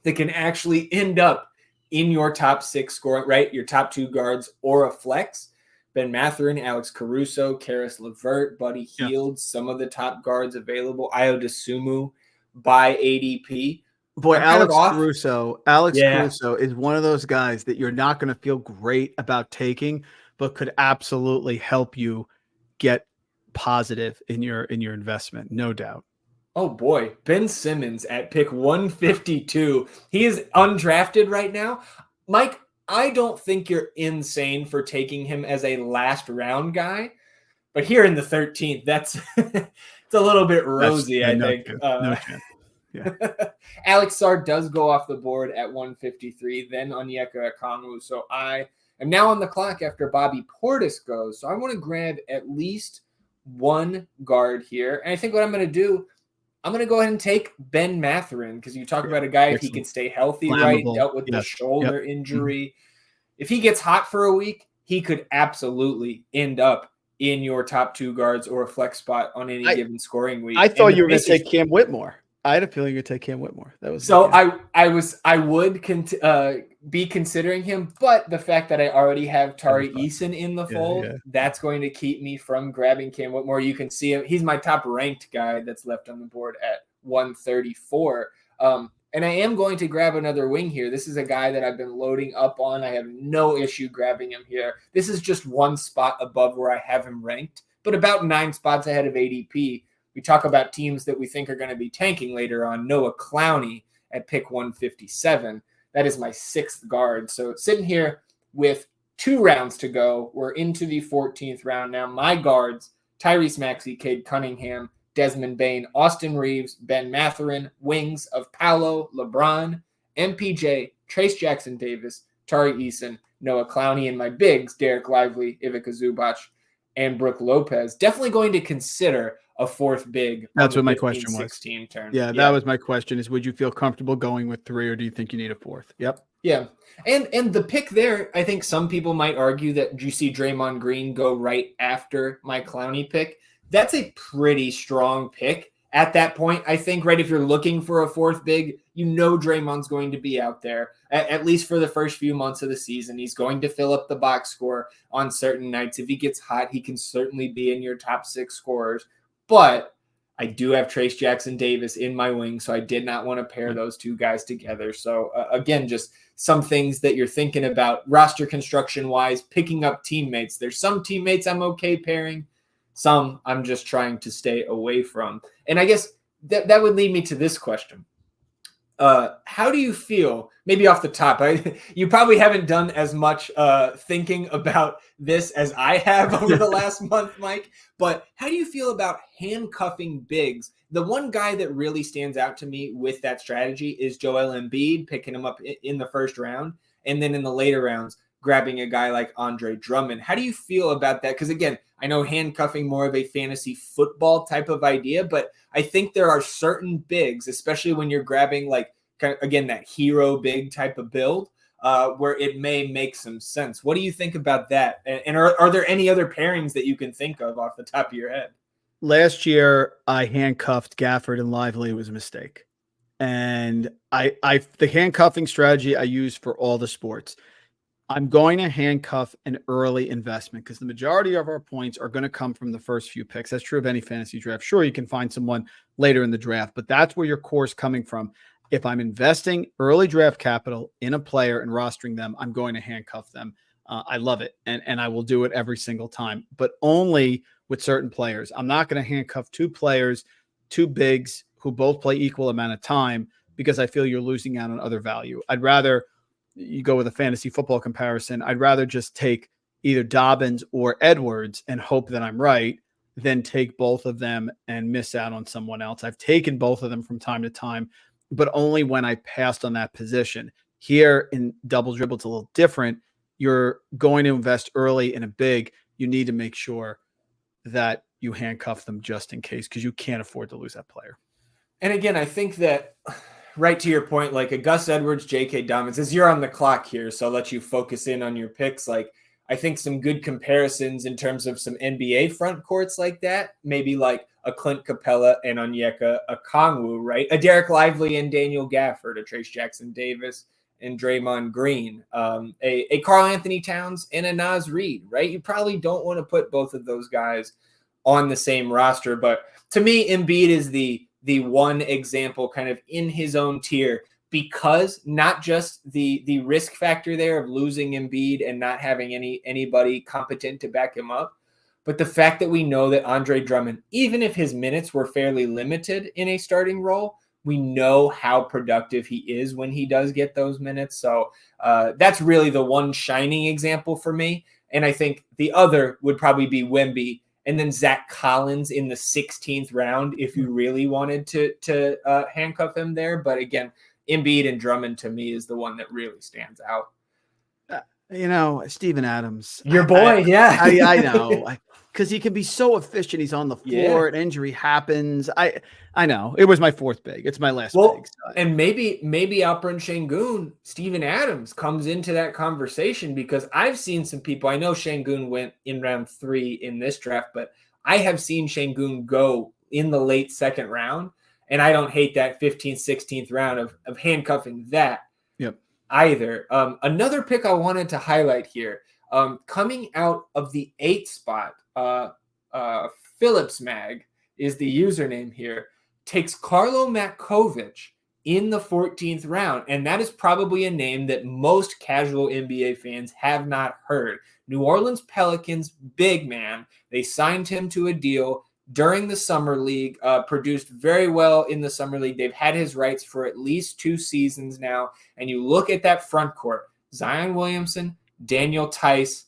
that can actually end up in your top 6 scoring, right? Your top 2 guards or a flex. Ben Mathurin, Alex Caruso, Karis LeVert, Buddy Hield, some of the top guards available. Ayo Dosunmu by ADP. Boy, Alex Caruso is one of those guys that you're not going to feel great about taking, but could absolutely help you get positive in your investment, no doubt. Oh boy, Ben Simmons at pick 152. He is undrafted right now. Mike, I don't think you're insane for taking him as a last round guy, but here in the 13th, that's it's a little bit rosy, I think. No chance. Yeah. Alex Sarr does go off the board at 153, then Onyeka Okongwu. So I am now on the clock after Bobby Portis goes. So I want to grab at least one guard here. And I think what I'm going to do, I'm going to go ahead and take Ben Mathurin, because you talk about a guy, if he can stay healthy, right, dealt with the shoulder injury. If he gets hot for a week, he could absolutely end up in your top 2 guards or a flex spot on any given scoring week. I thought you were going to take Cam Whitmore. I had a feeling you'd take Cam Whitmore. That was so. I would be considering him, but the fact that I already have Tari Eason in the fold, that's going to keep me from grabbing Cam Whitmore. You can see him; he's my top ranked guy that's left on the board at 134. And I am going to grab another wing here. This is a guy that I've been loading up on. I have no issue grabbing him here. This is just one spot above where I have him ranked, but about 9 spots ahead of ADP. We talk about teams that we think are going to be tanking later on. Noah Clowney at pick 157. That is my 6th guard. So sitting here with 2 rounds to go. We're into the 14th round now. My guards, Tyrese Maxey, Cade Cunningham, Desmond Bane, Austin Reeves, Ben Mathurin, wings of Paolo, LeBron, MPJ, Trace Jackson Davis, Tari Eason, Noah Clowney, and my bigs, Derek Lively, Ivica Zubac, and Brook Lopez. Definitely going to consider a 4th big. That's what my question was. 16 turn. Yeah, that was my question, is would you feel comfortable going with 3, or do you think you need a 4th? Yep. Yeah. And the pick there, I think some people might argue that you see Draymond Green go right after my Clowney pick. That's a pretty strong pick at that point. I think, right, if you're looking for a 4th big, you know Draymond's going to be out there, at least for the first few months of the season. He's going to fill up the box score on certain nights. If he gets hot, he can certainly be in your top 6 scorers. But I do have Trace Jackson Davis in my wing, so I did not want to pair those two guys together. So again, just some things that you're thinking about roster construction wise, picking up teammates. There's some teammates I'm okay pairing, some I'm just trying to stay away from. And I guess that would lead me to this question. How do you feel, maybe off the top, you probably haven't done as much thinking about this as I have over the last month, Mike, but how do you feel about handcuffing bigs? The one guy that really stands out to me with that strategy is Joel Embiid, picking him up in the first round, and then in the later rounds, grabbing a guy like Andre Drummond. How do you feel about that? Because again, I know handcuffing more of a fantasy football type of idea, but I think there are certain bigs, especially when you're grabbing like, again, that hero big type of build, where it may make some sense. What do you think about that? And are there any other pairings that you can think of off the top of your head? Last year, I handcuffed Gafford and Lively. It was a mistake. And the handcuffing strategy I use for all the sports. I'm going to handcuff an early investment because the majority of our points are going to come from the first few picks. That's true of any fantasy draft. Sure, you can find someone later in the draft, but that's where your core is coming from. If I'm investing early draft capital in a player and rostering them, I'm going to handcuff them. I love it, and I will do it every single time, but only with certain players. I'm not going to handcuff two players, two bigs who both play equal amount of time because I feel you're losing out on other value. I'd rather you go with a fantasy football comparison. I'd rather just take either Dobbins or Edwards and hope that I'm right than take both of them and miss out on someone else. I've taken both of them from time to time, but only when I passed on that position. Here in double dribble, it's a little different. You're going to invest early in a big. You need to make sure that you handcuff them just in case, because you can't afford to lose that player. And again, I think that right to your point, like a Gus Edwards, J.K. Dobbins, as you're on the clock here, so I'll let you focus in on your picks. Like, I think some good comparisons in terms of some NBA front courts like that, maybe like a Clint Capella and Onyeka Okongwu, right? A Derek Lively and Daniel Gafford, a Trace Jackson Davis and Draymond Green, a Karl Anthony Towns and a Naz Reid, right? You probably don't want to put both of those guys on the same roster, but to me, Embiid is the one example kind of in his own tier, because not just the risk factor there of losing Embiid and not having anybody competent to back him up, but the fact that we know that Andre Drummond, even if his minutes were fairly limited in a starting role, we know how productive he is when he does get those minutes. So that's really the one shining example for me. And I think the other would probably be Wemby, and then Zach Collins in the 16th round if you really wanted to handcuff him there. But again, Embiid and Drummond to me is the one that really stands out. Steven Adams. Your boy, yeah. I know. Because he can be so efficient. He's on the floor. Yeah. An injury happens. I know. It was my fourth big. It's my last big. So. And maybe Alperen Şengün, Steven Adams comes into that conversation, because I've seen some people. I know Şengün went in round 3 in this draft, but I have seen Şengün go in the late second round, and I don't hate that 15th, 16th round of handcuffing that. Yep. Either. Another pick I wanted to highlight here, coming out of the 8th spot, Phillips Mag is the username here, takes Carlo Matkovic in the 14th round. And that is probably a name that most casual NBA fans have not heard. New Orleans Pelicans, big man. They signed him to a deal during the Summer League, produced very well in the Summer League. They've had his rights for at least 2 seasons now. And you look at that front court, Zion Williamson, Daniel Tice,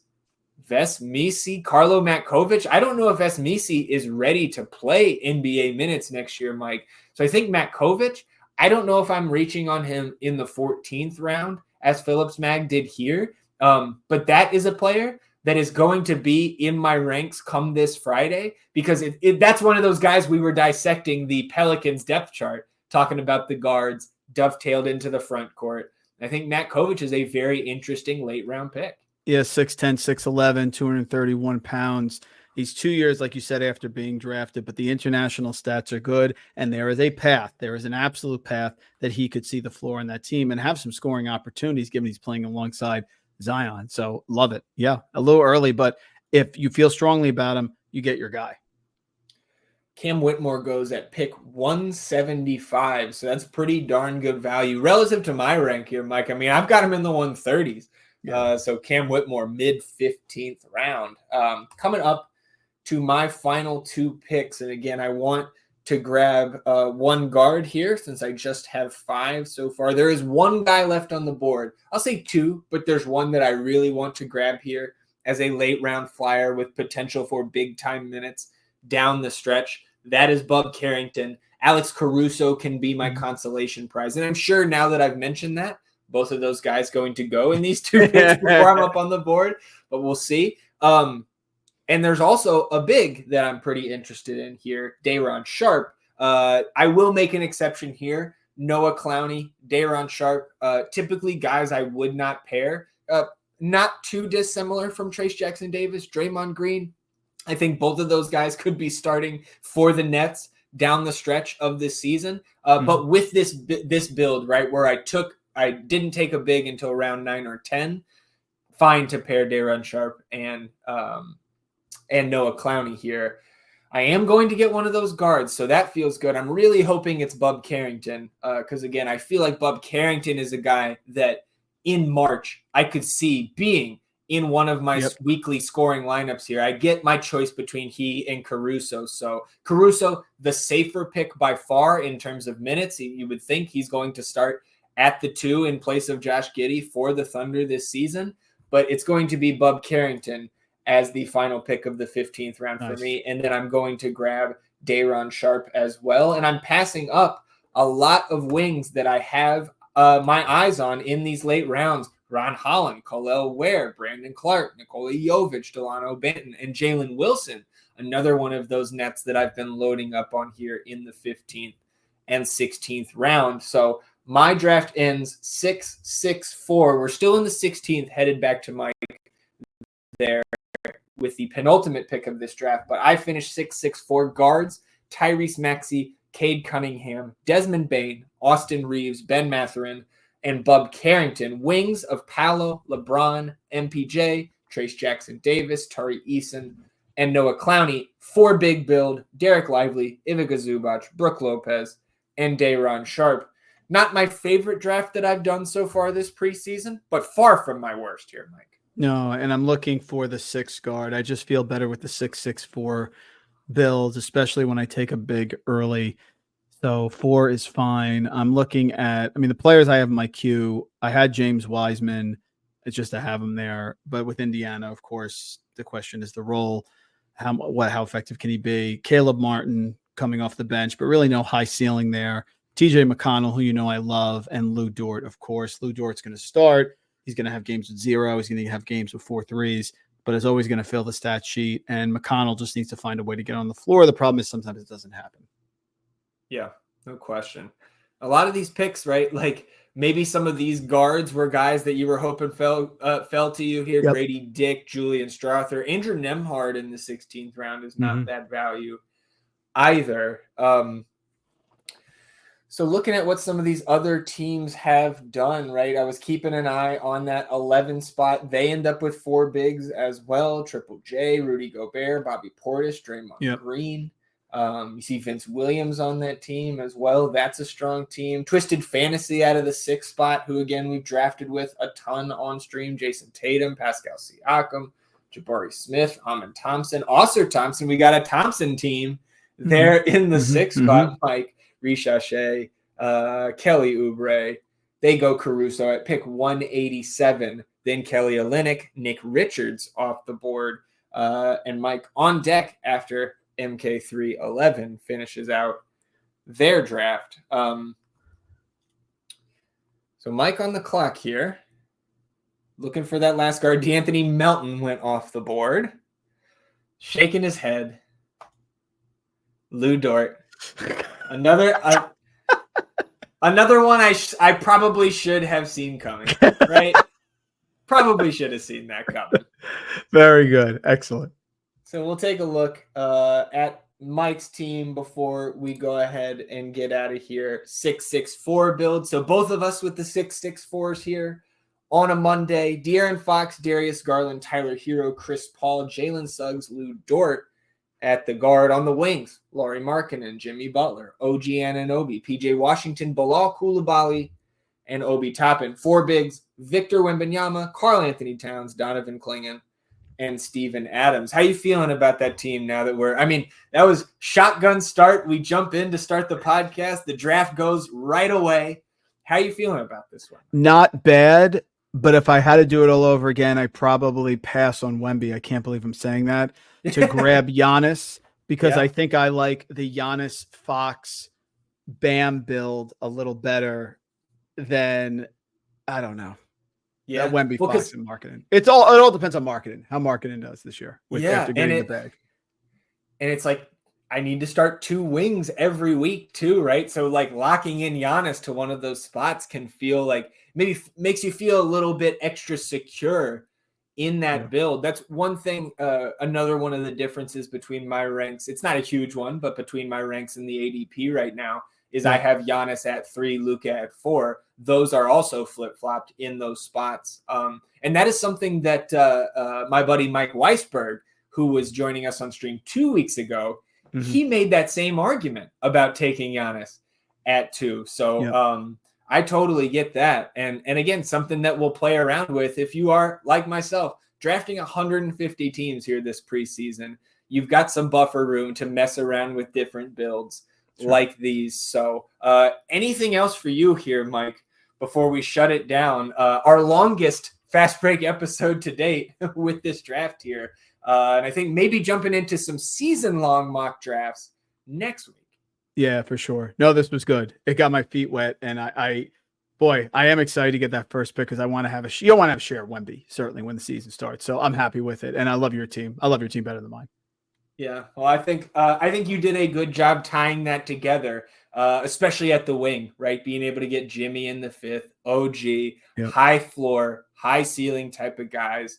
Wes Misi, Carlo Matkovic. I don't know if Wes Misi is ready to play NBA minutes next year, Mike. So I think Matkovic, I don't know if I'm reaching on him in the 14th round, as Phillips Mag did here. But that is a player that is going to be in my ranks come this Friday, because that's one of those guys we were dissecting the Pelicans depth chart, talking about the guards dovetailed into the front court. I think Matkovic is a very interesting late round pick. Yeah, 6'10", 6'11", 231 pounds. He's 2 years, like you said, after being drafted, but the international stats are good, and there is a path. There is an absolute path that he could see the floor on that team and have some scoring opportunities, given he's playing alongside Zion. So love it. Yeah, a little early, but if you feel strongly about him, you get your guy. Cam Whitmore goes at pick 175. So that's pretty darn good value relative to my rank here, Mike. I mean, I've got him in the 130s. Yeah. So Cam Whitmore, mid 15th round. Coming up to my final two picks. And again, I want to grab one guard here since I just have 5 so far. There is one guy left on the board. I'll say 2, but there's one that I really want to grab here as a late round flyer with potential for big time minutes down the stretch. That is Bub Carrington. Alex Caruso can be my consolation prize. And I'm sure now that I've mentioned that, both of those guys going to go in these 2 picks before I'm up on the board, but we'll see. And there's also a big that I'm pretty interested in here, Day'Ron Sharpe. I will make an exception here. Noah Clowney, Day'Ron Sharpe, typically guys I would not pair. Not too dissimilar from Trayce Jackson-Davis, Draymond Green. I think both of those guys could be starting for the Nets down the stretch of this season. But with this build, right, where I didn't take a big until round 9 or 10, fine to pair Day'Ron Sharpe and Noah Clowney here. I am going to get one of those guards, so that feels good. I'm really hoping it's Bub Carrington because, again, I feel like Bub Carrington is a guy that in March I could see being in one of my weekly scoring lineups here. I get my choice between he and Caruso. So Caruso, the safer pick by far in terms of minutes. You would think he's going to start at the 2 in place of Josh Giddey for the Thunder this season, but it's going to be Bub Carrington as the final pick of the 15th round for me. And then I'm going to grab Day'Ron Sharpe as well. And I'm passing up a lot of wings that I have my eyes on in these late rounds. Ron Holland, Khalil Ware, Brandon Clark, Nikola Jovic, Delano Banton, and Jalen Wilson, another one of those Nets that I've been loading up on here in the 15th and 16th round. So my draft ends 6-6-4. We're still in the 16th, headed back to Mike there with the penultimate pick of this draft. But I finished 6-6-4 guards, Tyrese Maxey, Cade Cunningham, Desmond Bane, Austin Reeves, Ben Mathurin, and Bub Carrington. Wings of Paolo, LeBron, MPJ, Trayce Jackson-Davis, Tari Eason, and Noah Clowney. 4 big build, Derek Lively, Ivica Zubac, Brooke Lopez, and Day'Ron Sharpe. Not my favorite draft that I've done so far this preseason, but far from my worst here, Mike. No, and I'm looking for the 6 guard. I just feel better with the 6-6-4 builds, especially when I take a big early. So 4 is fine. I'm looking at, the players I have in my queue, I had James Wiseman. It's just to have him there. But with Indiana, of course, the question is the role. How effective can he be? Caleb Martin coming off the bench, but really no high ceiling there. TJ McConnell, who you know I love, and Lou Dort, of course. Lou Dort's going to start. He's going to have games with 0. He's going to have games with 4 threes, but is always going to fill the stat sheet. And McConnell just needs to find a way to get on the floor. The problem is sometimes it doesn't happen. Yeah, no question. A lot of these picks, right? Like maybe some of these guards were guys that you were hoping fell to you here. Yep. Grady Dick, Julian Strother, Andrew Nembhard in the 16th round is not bad value either. So looking at what some of these other teams have done, right? I was keeping an eye on that 11 spot. They end up with 4 bigs as well. Triple J, Rudy Gobert, Bobby Portis, Draymond Green. You see Vince Williams on that team as well. That's a strong team. Twisted Fantasy out of the 6th spot, who again we've drafted with a ton on stream. Jason Tatum, Pascal Siakam, Jabari Smith, Amin Thompson, Oscar Thompson. We got a Thompson team there in the 6th spot. Mike Richache, Kelly Oubre. They go Caruso at pick 187. Then Kelly Olynyk, Nick Richards off the board, and Mike on deck after MK311 finishes out their draft. So Mike on the clock here, looking for that last guard. D'Anthony Melton went off the board, shaking his head. Lou Dort, another one I probably should have seen coming, right? Probably should have seen that coming. Very good. Excellent. So we'll take a look at Mike's team before we go ahead and get out of here. 6-6-4 build. So both of us with the 6-6-4s here on a Monday. De'Aaron Fox, Darius Garland, Tyler Hero, Chris Paul, Jalen Suggs, Lou Dort, At the guard on the wings, Lauri Markkanen, Jimmy Butler, OG Anunoby, PJ Washington, Bilal Coulibaly, and Obi Toppin. 4 bigs, Victor Wembanyama, Karl Anthony Towns, Donovan Clingan, and Steven Adams. How you feeling about that team now that that was shotgun start. We jump in to start the podcast. The draft goes right away. How you feeling about this one? Not bad, but if I had to do it all over again, I probably pass on Wemby. I can't believe I'm saying that. To grab Giannis, because I think I like the Giannis Fox Bam build a little better than, I don't know. Yeah, Wemby, Fox, and Markkanen. It all depends on Markkanen, how Markkanen does this year after getting the bag. And it's like, I need to start 2 wings every week too, right? So like locking in Giannis to one of those spots can feel like maybe makes you feel a little bit extra secure in that build. That's one thing. Another one of the differences between my ranks, it's not a huge one, but between my ranks and the ADP right now is I have Giannis at 3, Luka at 4. Those are also flip-flopped in those spots. And that is something that my buddy Mike Weisberg, who was joining us on stream 2 weeks ago, he made that same argument about taking Giannis at 2. So I totally get that. And again, something that we'll play around with if you are, like myself, drafting 150 teams here this preseason. You've got some buffer room to mess around with different builds like these. So anything else for you here, Mike, before we shut it down? Our longest fast break episode to date with this draft here. And I think maybe jumping into some season-long mock drafts next week. Yeah, for sure. No, this was good. It got my feet wet, and I am excited to get that first pick because I want to have you don't want to have a share of Wemby, certainly when the season starts. So I'm happy with it, and I love your team. I love your team better than mine. Yeah, well, I think you did a good job tying that together, especially at the wing, right? Being able to get Jimmy in the 5th, OG, high floor, high ceiling type of guys.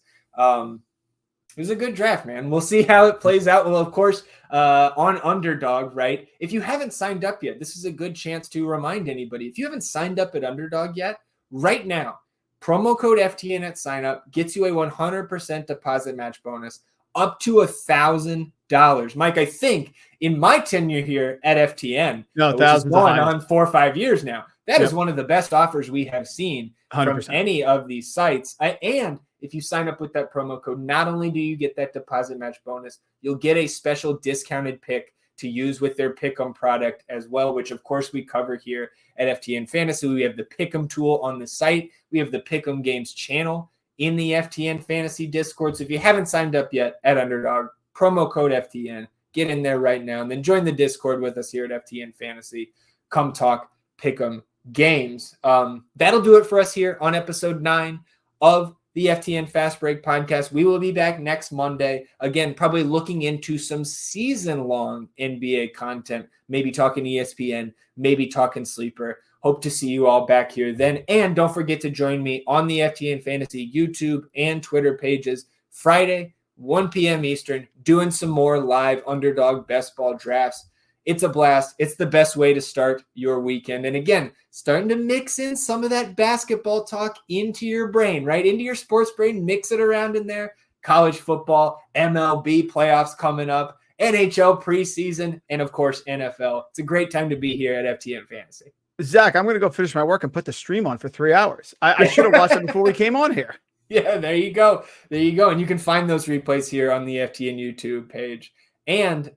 It was a good draft, man. We'll see how it plays out. Well, of course, on Underdog, right? If you haven't signed up yet, this is a good chance to remind anybody. If you haven't signed up at Underdog yet, right now, promo code FTN at sign up gets you a 100% deposit match bonus up to $1,000. Mike, I think in my tenure here at FTN, which is going on 4 or 5 years now, that is one of the best offers we have seen 100%. From any of these sites. And if you sign up with that promo code, not only do you get that deposit match bonus, you'll get a special discounted pick to use with their Pick'em product as well, which of course we cover here at FTN Fantasy. We have the Pick'em tool on the site. We have the Pick'em Games channel in the FTN Fantasy Discord. So if you haven't signed up yet at Underdog, promo code FTN, get in there right now and then join the Discord with us here at FTN Fantasy. Come talk Pick'em Games. That'll do it for us here on episode 9 of the FTN Fast Break podcast. We will be back next Monday. Again, probably looking into some season-long NBA content, maybe talking ESPN, maybe talking Sleeper. Hope to see you all back here then. And don't forget to join me on the FTN Fantasy YouTube and Twitter pages Friday, 1 p.m. Eastern, doing some more live Underdog best ball drafts. It's a blast. It's the best way to start your weekend. And again, starting to mix in some of that basketball talk into your brain, right? Into your sports brain, mix it around in there. College football, MLB playoffs coming up, NHL preseason, and of course, NFL. It's a great time to be here at FTN Fantasy. Zach, I'm going to go finish my work and put the stream on for 3 hours. I should have watched it before we came on here. Yeah, there you go. There you go. And you can find those replays here on the FTN YouTube page and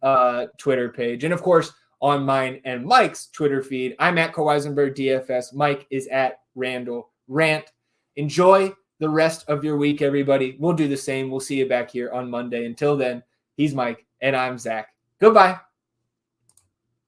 Twitter page. And of course, on mine and Mike's Twitter feed, I'm at Weisenberg DFS. Mike is at Randall Rant. Enjoy the rest of your week, everybody. We'll do the same. We'll see you back here on Monday. Until then, he's Mike and I'm Zach. Goodbye.